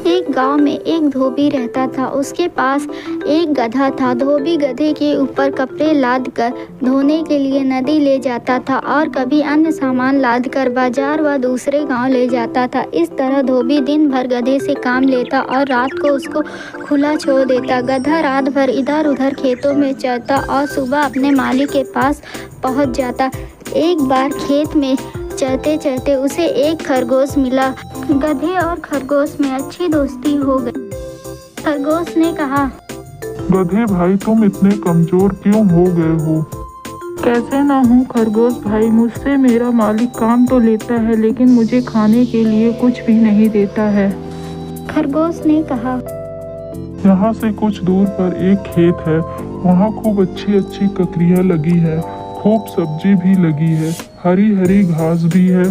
एक गांव में एक धोबी रहता था। उसके पास एक गधा था। धोबी गधे के ऊपर कपड़े लाद कर धोने के लिए नदी ले जाता था और कभी अन्य सामान लाद कर बाजार व दूसरे गांव ले जाता था। इस तरह धोबी दिन भर गधे से काम लेता और रात को उसको खुला छोड़ देता। गधा रात भर इधर उधर खेतों में चरता और सुबह अपने मालिक के पास पहुंच जाता। एक बार खेत में चरते चरते उसे एक खरगोश मिला। गधे और खरगोश में अच्छी दोस्ती हो गई। खरगोश ने कहा, गधे भाई तुम इतने कमजोर क्यों हो गए हो? कैसे ना हूँ खरगोश भाई, मुझसे मेरा मालिक काम तो लेता है लेकिन मुझे खाने के लिए कुछ भी नहीं देता है। खरगोश ने कहा, यहाँ से कुछ दूर पर एक खेत है। वहाँ खूब अच्छी अच्छी ककड़ियाँ लगी है, खूब सब्जी भी लगी है, हरी हरी घास भी है।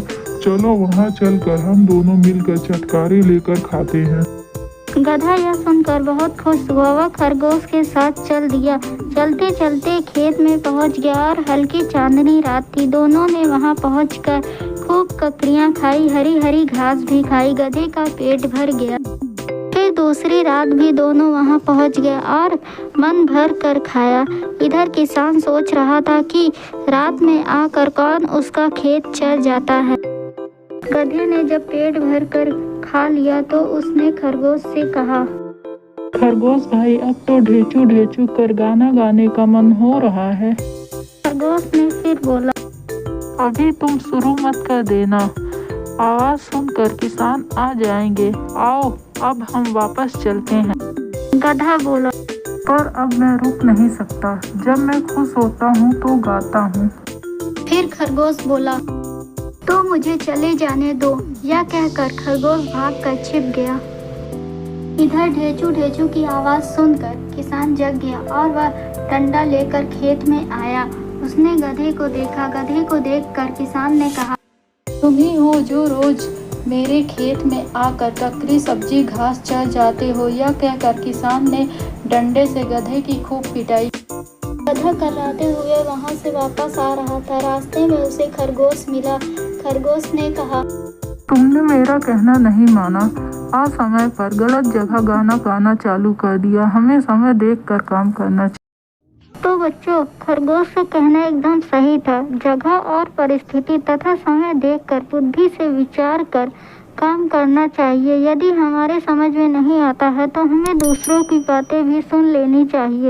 चलो वहाँ चलकर हम दोनों मिलकर चटकारे लेकर खाते हैं। गधा यह सुनकर बहुत खुश हुआ। वह खरगोश के साथ चल दिया। चलते चलते खेत में पहुंच गया और हल्की चांदनी रात थी। दोनों ने वहां पहुंचकर खूब ककड़ियाँ खाई, हरी हरी घास भी खाई। गधे का पेट भर गया। फिर दूसरी रात भी दोनों वहां पहुंच गए और मन भर कर खाया। इधर किसान सोच रहा था कि रात में आकर कौन उसका खेत चर जाता है। गधे ने जब पेट भर कर खा लिया तो उसने खरगोश से कहा, खरगोश भाई अब तो ढेचू ढेचू कर गाना गाने का मन हो रहा है। खरगोश ने फिर बोला, अभी तुम शुरू मत कर देना, आवाज सुनकर किसान आ जाएंगे। आओ अब हम वापस चलते हैं। गधा बोला, पर अब मैं रुक नहीं सकता, जब मैं खुश होता हूँ तो गाता हूँ। फिर खरगोश बोला, तो मुझे चले जाने दो। यह कहकर खरगोश भाग कर छिप गया। इधर ढेचू ढेचू की आवाज सुनकर किसान जग गया और वह डंडा लेकर खेत में आया। उसने गधे को देखा। गधे को देखकर किसान ने कहा, तुम ही हो जो रोज मेरे खेत में आकर ककड़ी सब्जी घास चर जाते हो। यह कहकर किसान ने डंडे से गधे की खूब पिटाई। गधा कराते हुए वहां से वापस आ रहा था। रास्ते में उसे खरगोश मिला। खरगोश ने कहा, तुमने मेरा कहना नहीं माना, आ समय पर गलत जगह गाना गाना चालू कर दिया। हमें समय देखकर काम करना चाहिए। तो बच्चों, खरगोश का कहना एकदम सही था। जगह और परिस्थिति तथा समय देखकर बुद्धि से विचार कर काम करना चाहिए। यदि हमारे समझ में नहीं आता है तो हमें दूसरों की बातें भी सुन लेनी चाहिए।